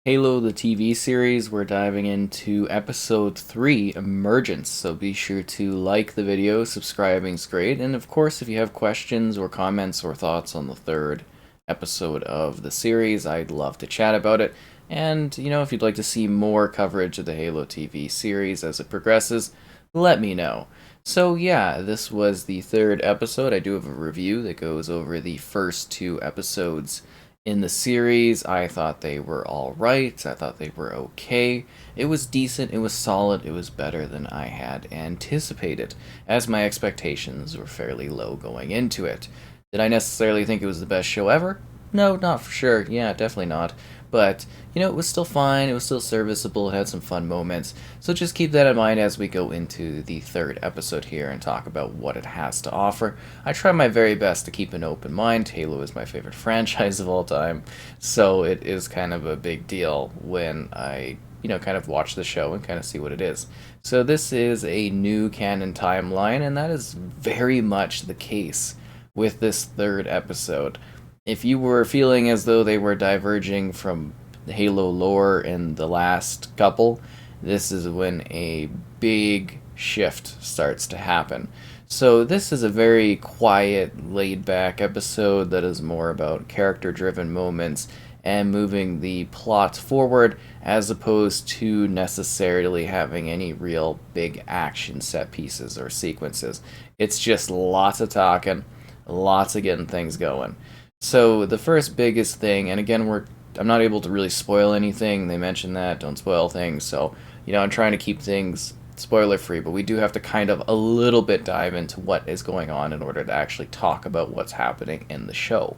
Halo, the TV series, we're diving into episode 3, Emergence. So be sure to like the video, subscribing's great, and of course, if you have questions or comments or thoughts on the third episode of the series, I'd love to chat about it. And, if you'd like to see more coverage of the Halo TV series as it progresses, let me know. So, yeah, this was the third episode. I do have a review that goes over the first two episodes in the series. I thought they were alright. I thought they were okay. It was decent. It was solid. It was better than I had anticipated, as my expectations were fairly low going into it. Did I necessarily think it was the best show ever? No, not for sure. Yeah, definitely not. But, it was still fine. It was still serviceable. It had some fun moments. So just keep that in mind as we go into the third episode here and talk about what it has to offer. I try my very best to keep an open mind. Halo is my favorite franchise of all time. So it is kind of a big deal when I kind of watch the show and kind of see what it is. So this is a new canon timeline, and that is very much the case with this third episode. If you were feeling as though they were diverging from the Halo lore in the last couple, this is when a big shift starts to happen. So this is a very quiet, laid-back episode that is more about character-driven moments and moving the plot forward as opposed to necessarily having any real big action set pieces or sequences. It's just lots of talking, lots of getting things going. So the first biggest thing, and again, I'm not able to really spoil anything. They mentioned that don't spoil things. So I'm trying to keep things spoiler free, but we do have to kind of a little bit dive into what is going on in order to actually talk about what's happening in the show.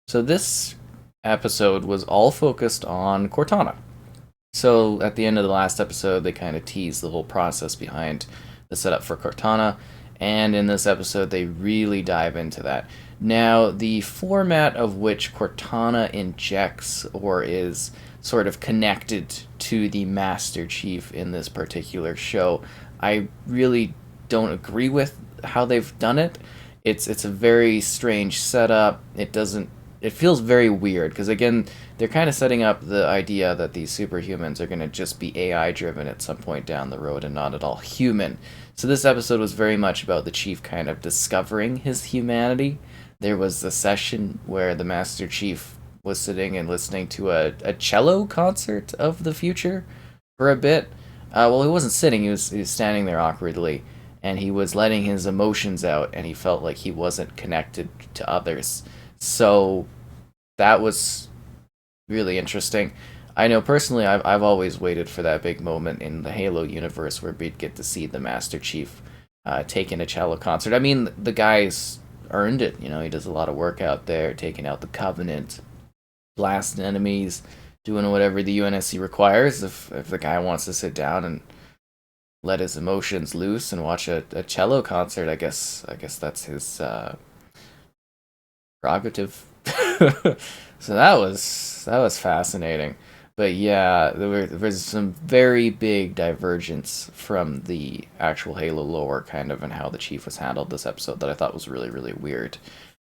So this episode was all focused on Cortana. So at the end of the last episode, they kind of teased the whole process behind the setup for Cortana, and in this episode, they really dive into that. Now, the format of which Cortana injects or is sort of connected to the Master Chief in this particular show, I really don't agree with how they've done it. It's a very strange setup. It feels very weird because again, they're kind of setting up the idea that these superhumans are going to just be AI driven at some point down the road and not at all human. So this episode was very much about the Chief kind of discovering his humanity. There was a session where the Master Chief was sitting and listening to a cello concert of the future for a bit. Well, he wasn't sitting, he was standing there awkwardly, and he was letting his emotions out, and he felt like he wasn't connected to others. So that was really interesting. I know personally, I've always waited for that big moment in the Halo universe where we'd get to see the Master Chief taking a cello concert. I mean, the guy's earned it. He does a lot of work out there, taking out the Covenant, blasting enemies, doing whatever the UNSC requires. If the guy wants to sit down and let his emotions loose and watch a cello concert, I guess that's his prerogative. So that was fascinating. But yeah, there was some very big divergence from the actual Halo lore, kind of, and how the Chief was handled this episode that I thought was really, really weird.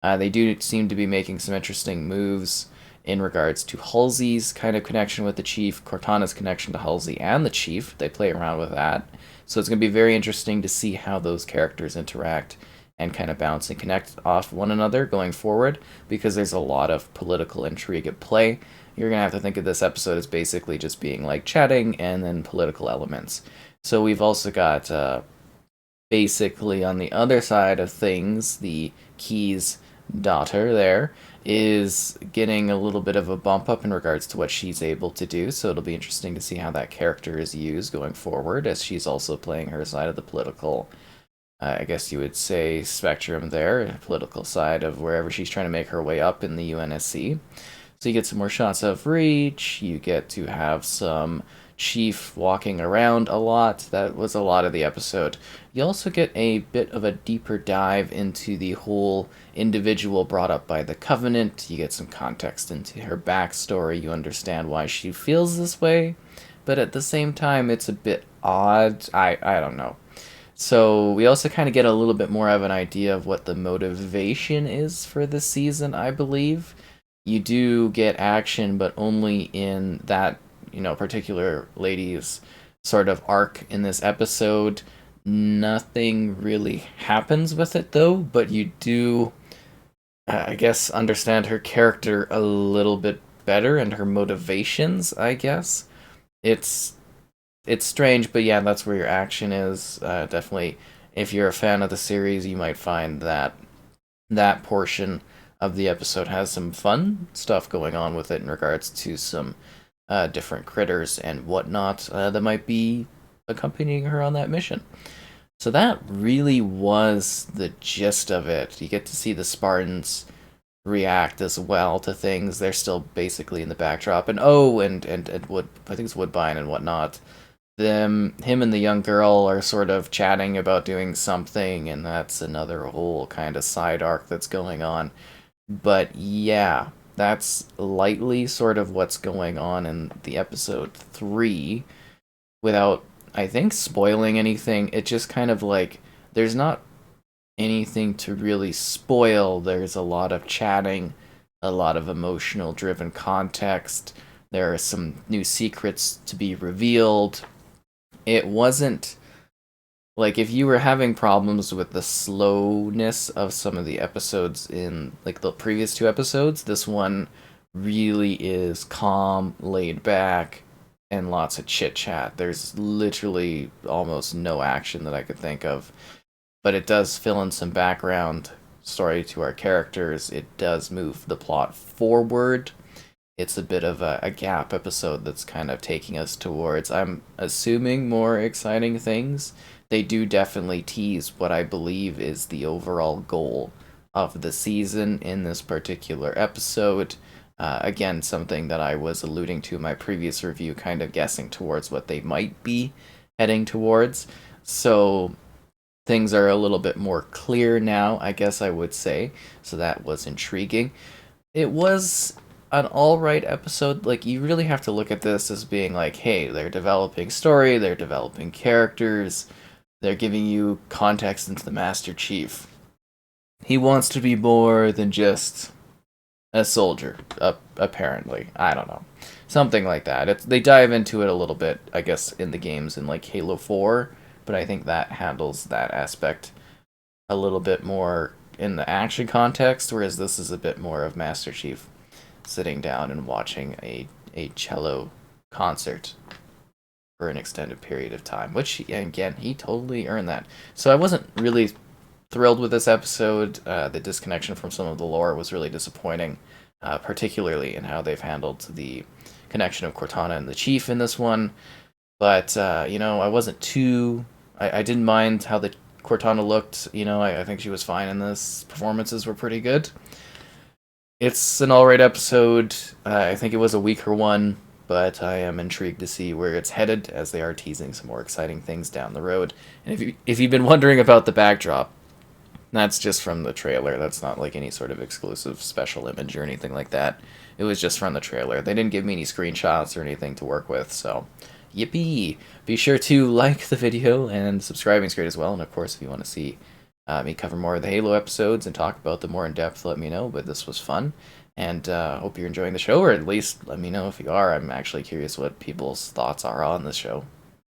They do seem to be making some interesting moves in regards to Halsey's kind of connection with the Chief, Cortana's connection to Halsey and the Chief. They play around with that. So it's going to be very interesting to see how those characters interact and kind of bounce and connect off one another going forward, because there's a lot of political intrigue at play. You're going to have to think of this episode as basically just being like chatting and then political elements. So we've also got basically on the other side of things, the Key's daughter there is getting a little bit of a bump up in regards to what she's able to do. So it'll be interesting to see how that character is used going forward, as she's also playing her side of the political I guess you would say, spectrum there, political side of wherever she's trying to make her way up in the UNSC. So you get some more shots of Reach, you get to have some Chief walking around a lot. That was a lot of the episode. You also get a bit of a deeper dive into the whole individual brought up by the Covenant. You get some context into her backstory. You understand why she feels this way. But at the same time, it's a bit odd. I don't know. So we also kind of get a little bit more of an idea of what the motivation is for this season, I believe. You do get action, but only in that particular lady's sort of arc in this episode. Nothing really happens with it though, but you do, I guess, understand her character a little bit better and her motivations, I guess. It's it's strange, but yeah, that's where your action is. Definitely, if you're a fan of the series, you might find that that portion of the episode has some fun stuff going on with it in regards to some different critters and whatnot that might be accompanying her on that mission. So that really was the gist of it. You get to see the Spartans react as well to things. They're still basically in the backdrop, and and Wood, I think it's Woodbine and whatnot. Him and the young girl are sort of chatting about doing something, and that's another whole kind of side arc that's going on. But yeah, that's lightly sort of what's going on in the episode 3 without, I think, spoiling anything. It just kind of like, there's not anything to really spoil. There's a lot of chatting, a lot of emotional driven context. There are some new secrets to be revealed. It wasn't like, if you were having problems with the slowness of some of the episodes in like the previous two episodes, this one really is calm, laid back, and lots of chit chat. There's literally almost no action that I could think of, but it does fill in some background story to our characters. It does move the plot forward. It's a bit of a gap episode that's kind of taking us towards, I'm assuming, more exciting things. They do definitely tease what I believe is the overall goal of the season in this particular episode. Again, something that I was alluding to in my previous review, kind of guessing towards what they might be heading towards. So things are a little bit more clear now, I guess I would say. So that was intriguing. It was an alright episode. Like, you really have to look at this as being like, hey, they're developing story, they're developing characters, they're giving you context into the Master Chief. He wants to be more than just a soldier, apparently. I don't know. Something like that. They dive into it a little bit, I guess, in the games in like Halo 4, but I think that handles that aspect a little bit more in the action context, whereas this is a bit more of Master Chief sitting down and watching a cello concert for an extended period of time, which, again, he totally earned that. So I wasn't really thrilled with this episode. The disconnection from some of the lore was really disappointing, particularly in how they've handled the connection of Cortana and the Chief in this one. But, I wasn't too... I didn't mind how the Cortana looked. I think she was fine in this. Performances were pretty good. It's an alright episode. I think it was a weaker one, but I am intrigued to see where it's headed, as they are teasing some more exciting things down the road. And if you've been wondering about the backdrop, that's just from the trailer. That's not like any sort of exclusive special image or anything like that. It was just from the trailer. They didn't give me any screenshots or anything to work with, so yippee! Be sure to like the video, and subscribing is great as well. And of course, if you want to see me cover more of the Halo episodes and talk about them more in depth, let me know. But this was fun, and hope you're enjoying the show, or at least let me know if you are. I'm actually curious what people's thoughts are on the show.